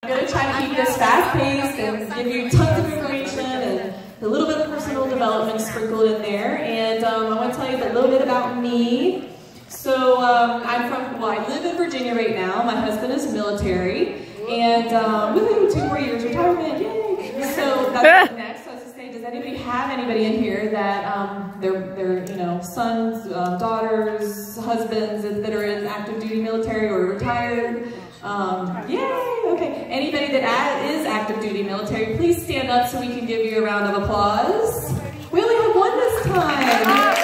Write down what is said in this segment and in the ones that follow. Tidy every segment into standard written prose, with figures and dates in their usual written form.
I'm going to try to keep this fast-paced and give you tons of information and a little bit of personal development sprinkled in there. And I want to tell you a little bit about me. So I live in Virginia right now. My husband is military. And woohoo, 2 more years retirement, yay! So that's next. I was to say, does anybody have anybody in here that their sons, daughters, husbands that are in active duty military or retired? Yay! Okay. Anybody that is active duty military, please stand up so we can give you a round of applause. We only have one this time.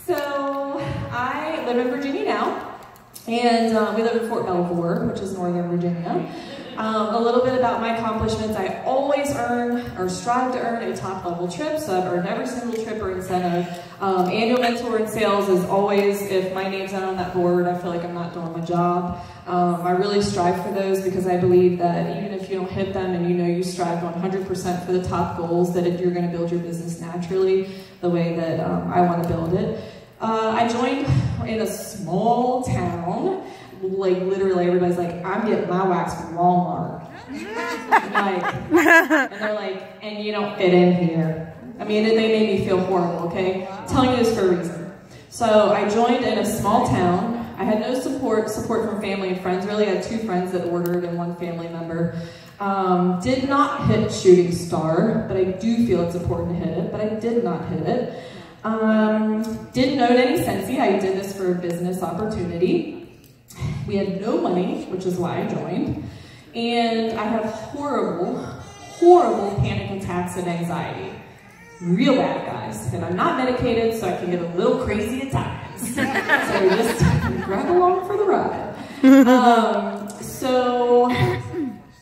So I live in Virginia now, and we live in Fort Belvoir, which is Northern Virginia. A little bit about my accomplishments. I always earn or strive to earn a top level trip, so I've earned every single trip or incentive. Annual mentor in sales is always, if my name's not on that board, I feel like I'm not doing my job. I really strive for those because I believe that even if you don't hit them and you strive 100% for the top goals, that if you're going to build your business naturally the way that I want to build it. I joined in a small town. Like literally everybody's like, I'm getting my wax from Walmart. And they're like, and you don't fit in here. I mean, they made me feel horrible, okay? I'm telling you this for a reason. So I joined in a small town. I had no support from family and friends. Really, I had 2 friends that ordered and 1 family member. Did not hit shooting star, but I do feel it's important to hit it, but I did not hit it. Didn't know any Sensi. I did this for a business opportunity. We had no money, which is why I joined. And I have horrible, horrible panic attacks and anxiety. Real bad, guys. And I'm not medicated, so I can get a little crazy at times. So just grab along for the ride. So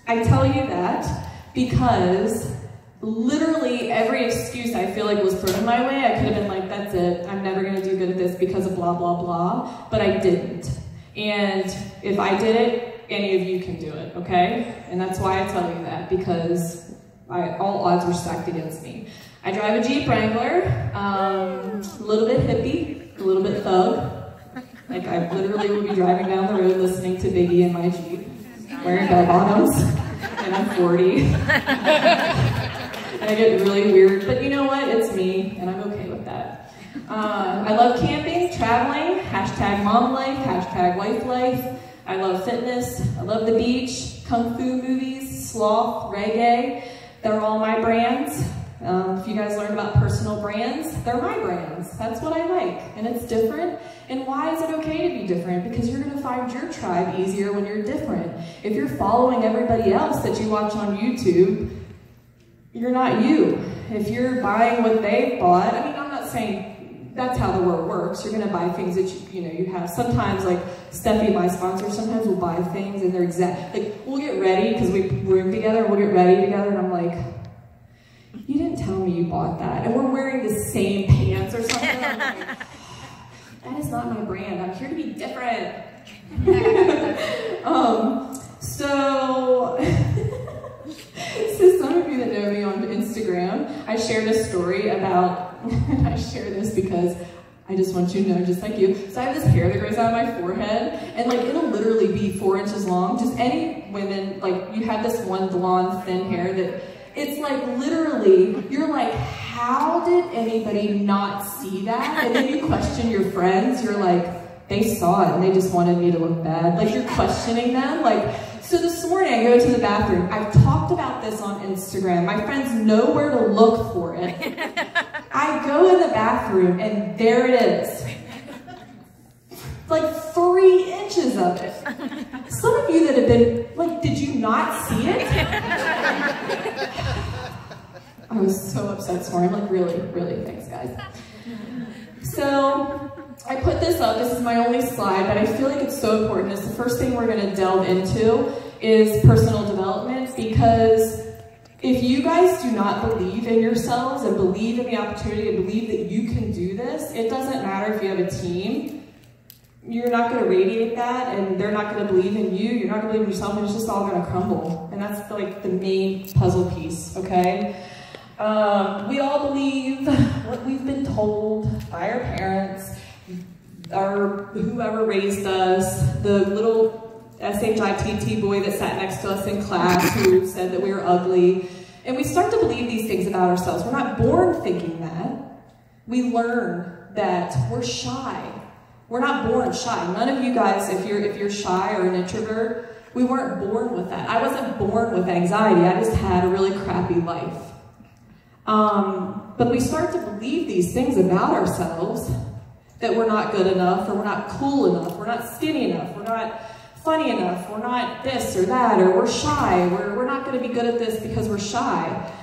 I tell you that because literally every excuse I feel like was thrown my way. I could have been like, that's it. I'm never going to do good at this because of blah, blah, blah. But I didn't. And if I did it, any of you can do it, okay? And that's why I tell you that, because all odds were stacked against me. I drive a Jeep Wrangler, a little bit hippie, a little bit thug. Like I literally will be driving down the road listening to Biggie in my Jeep, wearing bell bottoms, and I'm 40. And I get really weird, but you know what? It's me, and I'm okay with that. I love camping, traveling, hashtag mom life, hashtag wife life. I love fitness, I love the beach, kung fu movies, sloth, reggae. They're all my brands. If you guys learned about personal brands, they're my brands. That's what I like, and it's different. And why is it okay to be different? Because you're gonna find your tribe easier when you're different. If you're following everybody else that you watch on YouTube, you're not you. If you're buying what they bought, I mean, I'm not saying that's how the world works. You're gonna buy things that you have. Sometimes, like Steffi, my sponsor, sometimes we'll buy things and they're exact. Like we'll get ready because we room together. We'll get ready together, and I'm like, you didn't tell me you bought that, and we're wearing the same pants or something. I'm like, that is not my brand. I'm here to be different. So some of you that know me on Instagram, I shared a story about, and I share this because I just want you to know, just like you. So I have this hair that grows out of my forehead, and like it'll literally be 4 inches long. Just any women, like you have this one blonde thin hair that it's like literally, you're like, how did anybody not see that? And then you question your friends, you're like, they saw it and they just wanted me to look bad. Like you're questioning them. Like, so this morning I go to the bathroom. I've talked about this on Instagram. My friends know where to look for it. I go in the bathroom and there it is. Like 3 inches of it. Some of you that have been, like, did you not see it? I was so upset this morning. I'm like, really, really, thanks guys. So I put this up. This is my only slide, but I feel like it's so important. It's the first thing we're gonna delve into is personal development, because if you guys do not believe in yourselves and believe in the opportunity and believe that you can do this, it doesn't matter if you have a team. You're not going to radiate that, and they're not going to believe in you. You're not going to believe in yourself, and it's just all going to crumble. And that's like the main puzzle piece, okay? We all believe what we've been told by our parents. or whoever raised us, the little SHITT boy that sat next to us in class who said that we were ugly. And we start to believe these things about ourselves. We're not born thinking that. We learn that we're shy. We're not born shy. None of you guys, if you're shy or an introvert, we weren't born with that. I wasn't born with anxiety. I just had a really crappy life. But we start to believe these things about ourselves, that we're not good enough, or we're not cool enough, we're not skinny enough, we're not funny enough, we're not this or that, or we're shy, we're not going to be good at this because we're shy.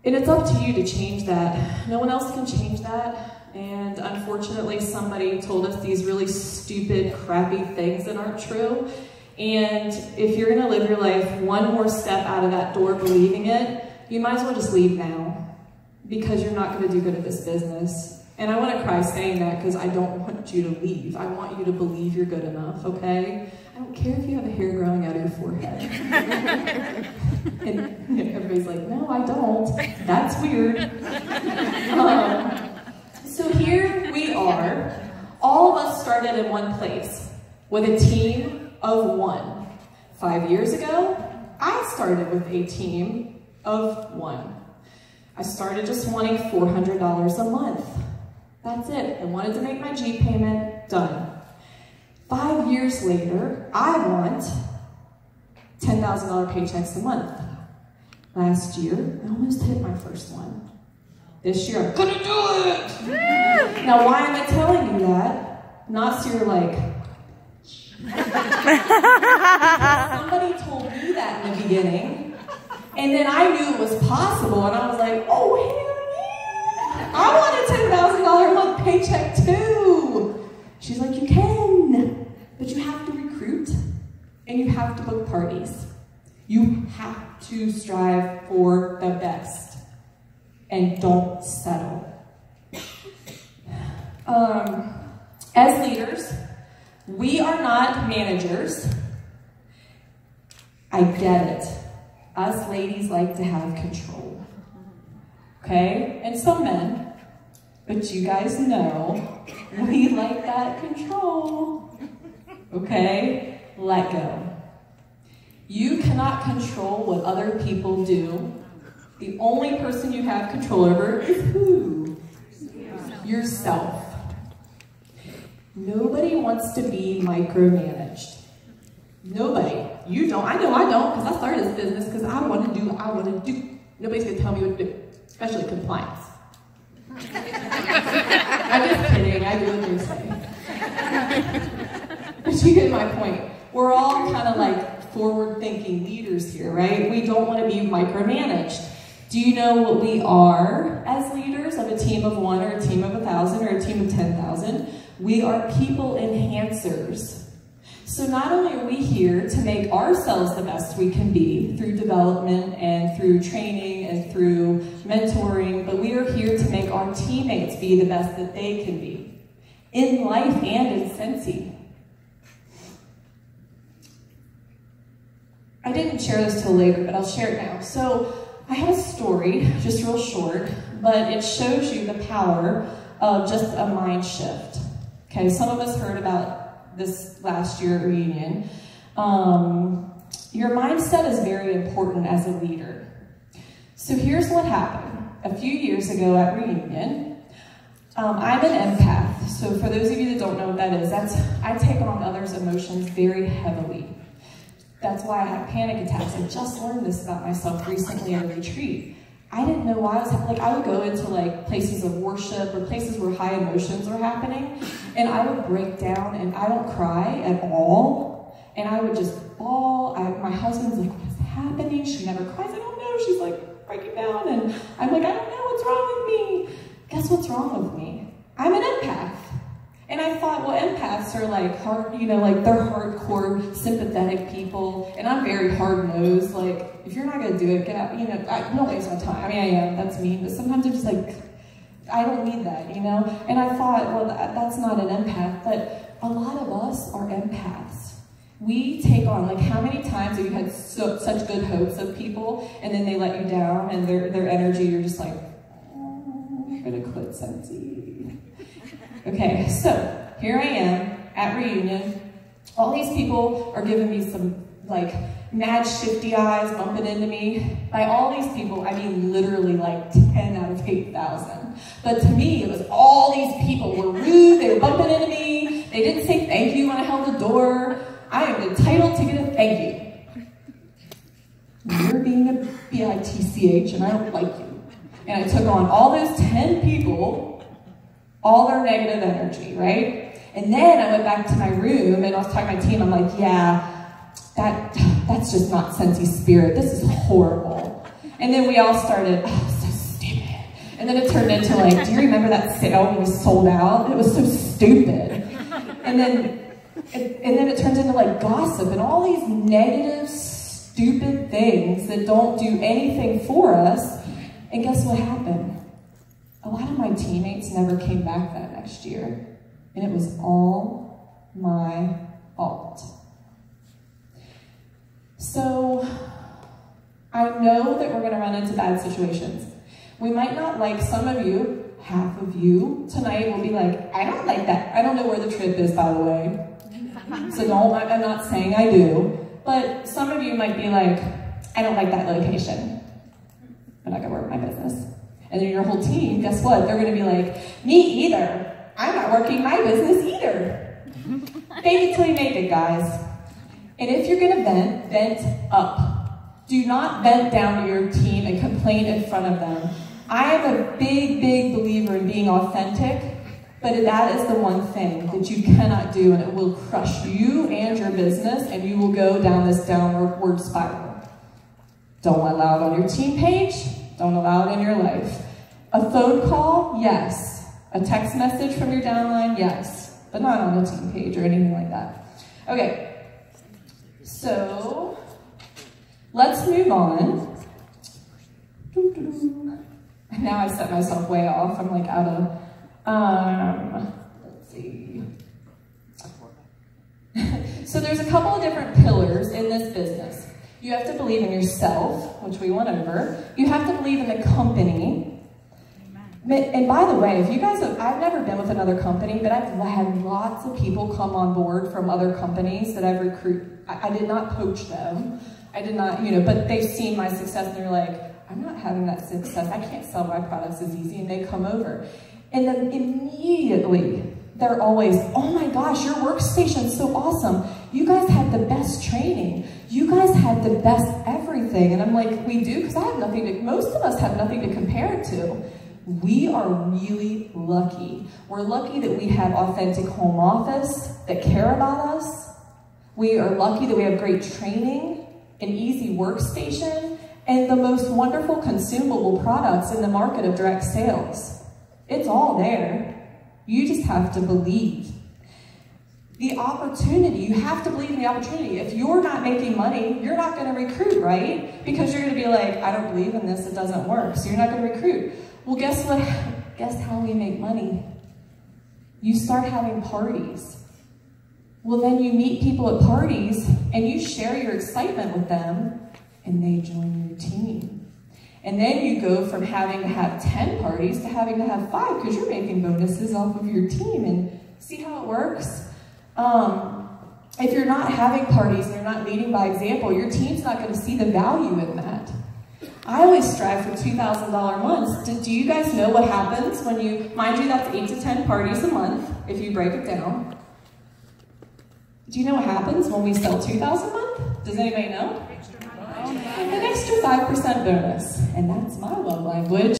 And it's up to you to change that. No one else can change that. And unfortunately, somebody told us these really stupid, crappy things that aren't true. And if you're going to live your life one more step out of that door believing it, you might as well just leave now, because you're not going to do good at this business. And I want to cry saying that, because I don't want you to leave. I want you to believe you're good enough, okay? I don't care if you have a hair growing out of your forehead. And everybody's like, no, I don't. That's weird. So here we are. All of us started in one place with a team of one. 5 years ago, I started with a team of one. I started just wanting $400 a month. That's it. I wanted to make my G payment, done. 5 years later, I want $10,000 paychecks a month. Last year, I almost hit my first one. This year, I'm gonna do it! Now, why am I telling you that? Not so you're like, somebody told me that in the beginning, and then I knew it was possible, and I was like, oh, hell yeah! I want a $10,000 a month paycheck too! She's like, you can, but you have to recruit, and you have to book parties. You have to strive for the best. And don't settle. As leaders, we are not managers. I get it. Us ladies like to have control. Okay? And some men, but you guys know, we like that control. Okay? Let go. You cannot control what other people do. The only person you have control over is who? Yourself. Nobody wants to be micromanaged. Nobody. You don't. I know I don't, because I started this business because I want to do what I want to do. Nobody's going to tell me what to do, especially compliance. I'm just kidding. I do what you're saying. But you get my point. We're all kind of like forward-thinking leaders here, right? We don't want to be micromanaged. Do you know what we are as leaders of a team of one, or a team of 1,000, or a team of 10,000? We are people enhancers. So not only are we here to make ourselves the best we can be through development and through training and through mentoring, but we are here to make our teammates be the best that they can be in life and in Sensi. I didn't share this till later, but I'll share it now. So I have a story, just real short, but it shows you the power of just a mind shift. Okay, some of us heard about this last year at reunion. Your mindset is very important as a leader. So here's what happened. A few years ago at reunion, I'm an empath. So for those of you that don't know what that is, I take on others' emotions very heavily. That's why I have panic attacks. I just learned this about myself recently at a retreat. I didn't know why I was like, I would go into like places of worship or places where high emotions are happening, and I would break down, and I don't cry at all, and I would just bawl. My husband's like, what's happening? She never cries. I don't know. She's like breaking down, and I'm like, I don't know what's wrong with me. Guess what's wrong with me? I'm an empath. And I thought, well, empaths are like hard, you know, like they're hardcore, sympathetic people. And I'm very hard-nosed. Like, if you're not going to do it, get out, you know, don't waste my time. I mean, I am, that's mean. But sometimes I'm just like, I don't need that, you know? And I thought, well, that's not an empath. But a lot of us are empaths. We take on, like, how many times have you had such good hopes of people, and then they let you down, and their energy, you're just like, oh, I'm going to quit Sensi. Okay, so here I am at reunion. All these people are giving me some like mad shifty eyes, bumping into me. By all these people, I mean literally like 10 out of 8,000. But to me, it was all these people were rude, they were bumping into me, they didn't say thank you when I held the door. I am entitled to get a thank you. You're being a bitch and I don't like you. And I took on all those 10 people, all their negative energy, right? And then I went back to my room and I was talking to my team, I'm like, yeah, that's just not Scentsy spirit. This is horrible. And then we all started, oh, so stupid. And then it turned into like, do you remember that sale when we sold out? It was so stupid. And then it turns into like gossip and all these negative, stupid things that don't do anything for us. And guess what happened? A lot of my teammates never came back that next year. And it was all my fault. So I know that we're going to run into bad situations. We might not like some of you, half of you tonight will be like, I don't like that. I don't know where the trip is, by the way. So I'm not saying I do. But some of you might be like, I don't like that location. I'm not going to work my business. And then your whole team, guess what? They're going to be like, me either. I'm not working my business either. Fake it till you make it, guys. And if you're gonna vent up. Do not vent down to your team and complain in front of them. I am a big, big believer in being authentic, but that is the one thing that you cannot do, and it will crush you and your business, and you will go down this downward spiral. Don't allow it on your team page. Don't allow it in your life. A phone call, yes. A text message from your downline, yes. But not on a team page or anything like that. Okay. So, let's move on. Now I set myself way off. I'm like out of, let's see. So there's a couple of different pillars in this business. You have to believe in yourself, which we went over. You have to believe in the company. And by the way, if you guys have, I've never been with another company, but I've had lots of people come on board from other companies that I've recruited. I did not poach them. I did not, but they've seen my success and they're like, I'm not having that success. I can't sell my products as easy. And they come over. And then immediately, they're always, oh my gosh, your workstation's so awesome. You guys had the best training. You guys had the best everything. And I'm like, we do? Because I have nothing to, most of us have nothing to compare it to. We are really lucky. We're lucky that we have authentic home office that care about us. We are lucky that we have great training, an easy workstation, and the most wonderful consumable products in the market of direct sales. It's all there. You just have to believe. The opportunity, you have to believe in the opportunity. If you're not making money, you're not going to recruit, right? Because you're going to be like, I don't believe in this, it doesn't work, so you're not going to recruit. Well, guess what? Guess how we make money? You start having parties. Well, then you meet people at parties and you share your excitement with them and they join your team. And then you go from having to have 10 parties to having to have 5 because you're making bonuses off of your team. And see how it works? If you're not having parties and you're not leading by example, your team's not going to see the value in that. I always strive for $2,000 months. Do you guys know what happens when you, mind you, that's 8 to 10 parties a month if you break it down. Do you know what happens when we sell $2,000 a month? Does anybody know? An extra 5% bonus. And that's my love language.